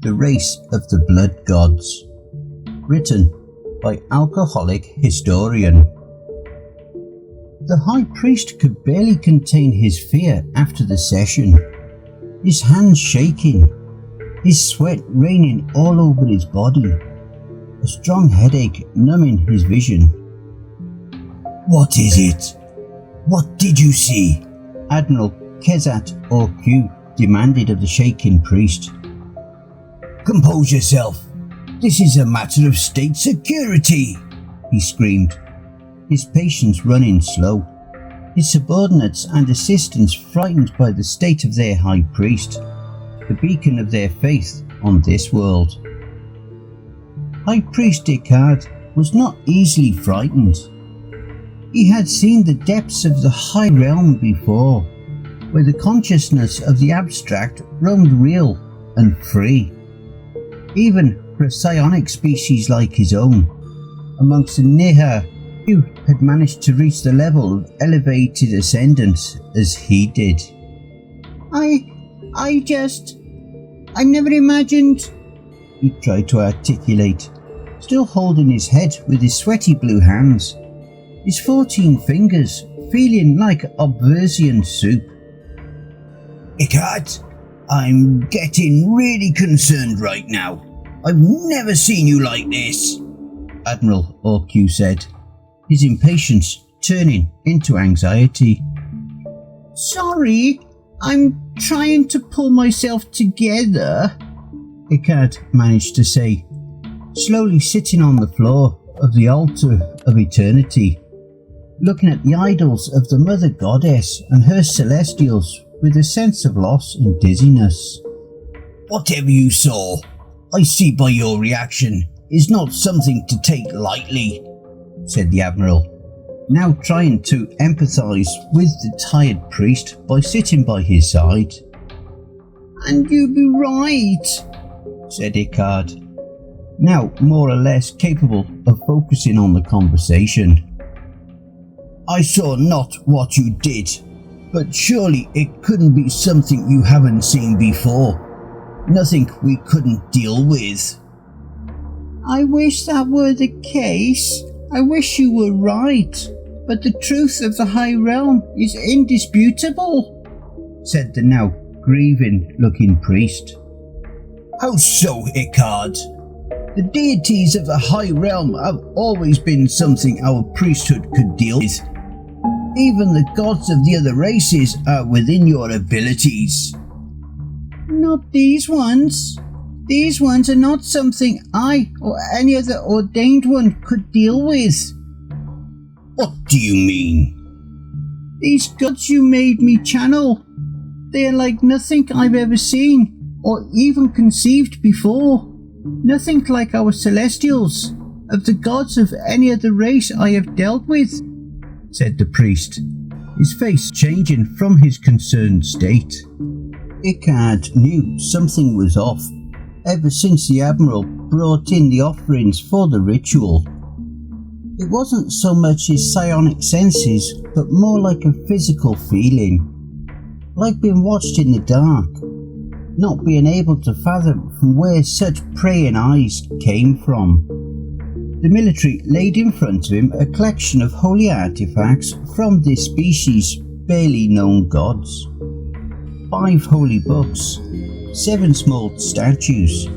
The Race of the Blood Gods. Written by AlcoholicHistorian. The High Priest could barely contain his fear after the session, his hands shaking, his sweat raining all over his body, a strong headache numbing his vision. "What is it? What did you see?" Admiral Kezat Orq demanded of the shaking priest. "Compose yourself. This is a matter of state security," he screamed, his patience running slow, his subordinates and assistants frightened by the state of their high priest, the beacon of their faith on this world. High Priest Descartes was not easily frightened. He had seen the depths of the high realm before, where the consciousness of the abstract roamed real and free. Even for a psionic species like his own, amongst the Neha who had managed to reach the level of elevated ascendance as he did. I never imagined, he tried to articulate, still holding his head with his sweaty blue hands, his 14 fingers feeling like Obversian soup. "Descartes, I'm getting really concerned right now. I've never seen you like this," Admiral Orq said, his impatience turning into anxiety. "Sorry, I'm trying to pull myself together," Descartes managed to say, slowly sitting on the floor of the altar of eternity, looking at the idols of the Mother Goddess and her celestials with a sense of loss and dizziness. "Whatever you saw, I see by your reaction, is not something to take lightly," said the Admiral, now trying to empathise with the tired priest by sitting by his side. "And you'd be right," said Descartes, now more or less capable of focusing on the conversation. "I saw not what you did, but surely it couldn't be something you haven't seen before. Nothing we couldn't deal with." "I wish that were the case. I wish you were right. But the truth of the high realm is indisputable," said the now grieving-looking priest. "How so, Descartes? The deities of the high realm have always been something our priesthood could deal with. Even the gods of the other races are within your abilities." "Not these ones. These ones are not something I or any other ordained one could deal with." "What do you mean?" "These gods you made me channel, they are like nothing I've ever seen or even conceived before. Nothing like our celestials, of the gods of any other race I have dealt with," said the priest, his face changing from his concerned state. Descartes knew something was off ever since the Admiral brought in the offerings for the ritual. It wasn't so much his psionic senses, but more like a physical feeling, like being watched in the dark, not being able to fathom from where such praying eyes came from. The military laid in front of him a collection of holy artifacts from this species' barely known gods. 5 holy books, 7 small statues,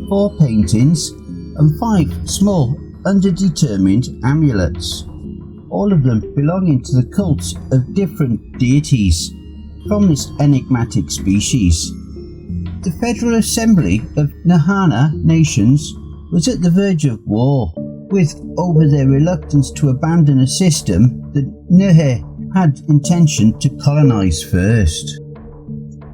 4 paintings, and 5 small underdetermined amulets, all of them belonging to the cults of different deities from this enigmatic species. The Federal Assembly of Nahana nations was at the verge of war, with over their reluctance to abandon a system that Nehe had intention to colonize first.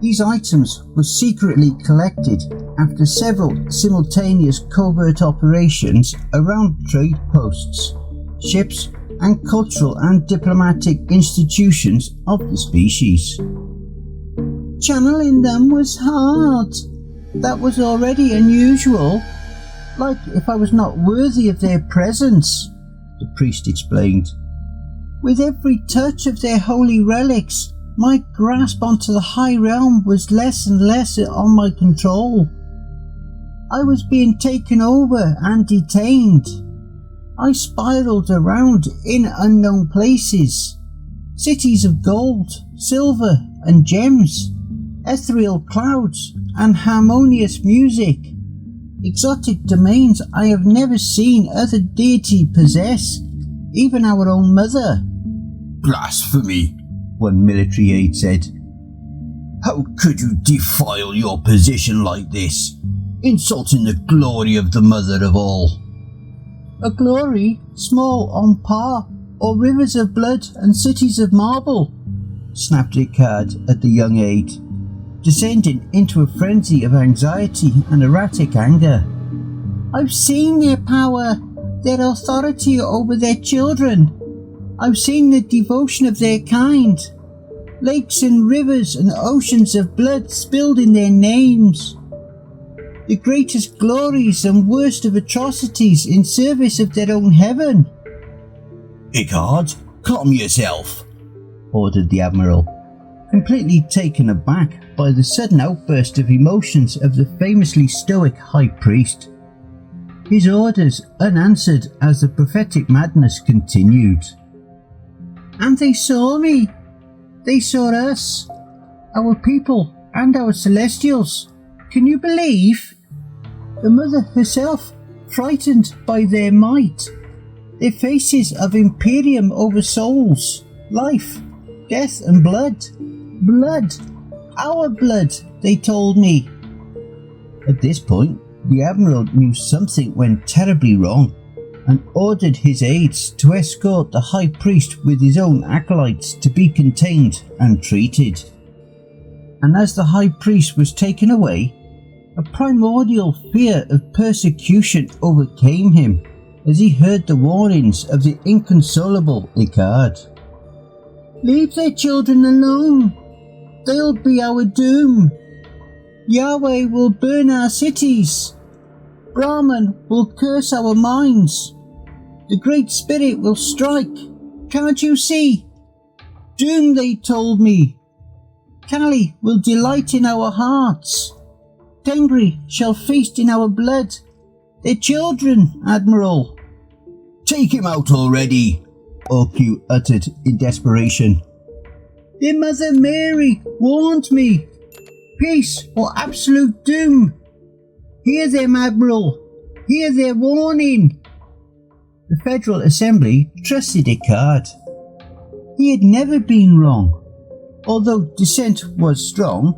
These items were secretly collected after several simultaneous covert operations around trade posts, ships, and cultural and diplomatic institutions of the species. Channeling them was hard. That was already unusual. Like if I was not worthy of their presence, the priest explained. With every touch of their holy relics, my grasp onto the high realm was less and less on my control. I was being taken over and detained. I spiraled around in unknown places. Cities of gold, silver and gems, ethereal clouds and harmonious music. Exotic domains I have never seen other deity possess, even our own mother. Blasphemy, one military aide said. How could you defile your position like this, insulting the glory of the mother of all? A glory small on par, or rivers of blood and cities of marble, snapped Icard at the young aide, descending into a frenzy of anxiety and erratic anger. I've seen their power, their authority over their children. I've seen the devotion of their kind. Lakes and rivers and oceans of blood spilled in their names. The greatest glories and worst of atrocities in service of their own heaven. Icard, calm yourself, ordered the Admiral, completely taken aback by the sudden outburst of emotions of the famously stoic High Priest. His orders unanswered as the prophetic madness continued. And they saw me. They saw us, our people and our Celestials. Can you believe? The Mother herself, frightened by their might. Their faces of imperium over souls, life, death and blood. Blood. Our blood, they told me. At this point, the Admiral knew something went terribly wrong and ordered his aides to escort the High Priest with his own acolytes to be contained and treated. And as the High Priest was taken away, a primordial fear of persecution overcame him as he heard the warnings of the inconsolable Icard. Leave their children alone. They'll be our doom. Yahweh will burn our cities. Brahman will curse our minds. The Great Spirit will strike. Can't you see? Doom, they told me. Kali will delight in our hearts. Tengri shall feast in our blood. Their children, Admiral. Take him out already, Orcu uttered in desperation. Their Mother Mary warned me. Peace or absolute doom. Hear them, Admiral. Hear their warning. The Federal Assembly trusted Icard. He had never been wrong. Although dissent was strong,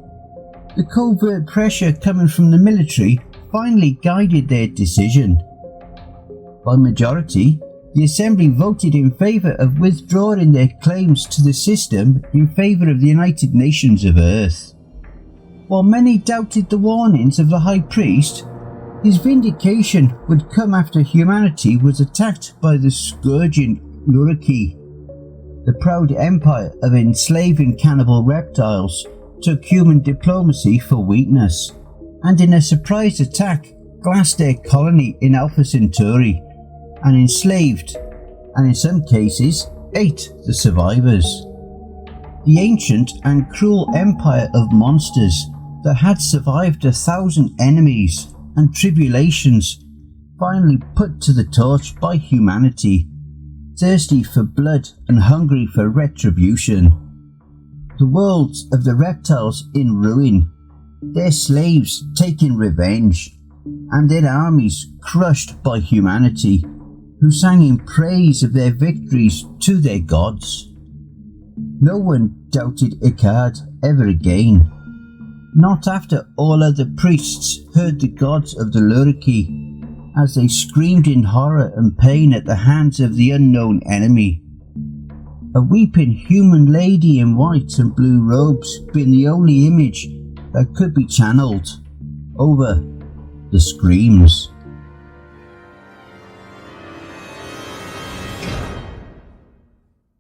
the covert pressure coming from the military finally guided their decision. By majority, the Assembly voted in favour of withdrawing their claims to the system in favour of the United Nations of Earth. While many doubted the warnings of the High Priest, his vindication would come after humanity was attacked by the scourging Luriki. The proud empire of enslaving cannibal reptiles took human diplomacy for weakness, and in a surprise attack glassed their colony in Alpha Centauri, and enslaved, and in some cases ate the survivors. The ancient and cruel empire of monsters that had survived 1,000 enemies and tribulations finally put to the torch by humanity, thirsty for blood and hungry for retribution. The worlds of the reptiles in ruin, their slaves taking revenge, and their armies crushed by humanity, who sang in praise of their victories to their gods. No one doubted Icard ever again. Not after all other priests heard the gods of the Luriki as they screamed in horror and pain at the hands of the unknown enemy. A weeping human lady in white and blue robes being the only image that could be channeled over the screams.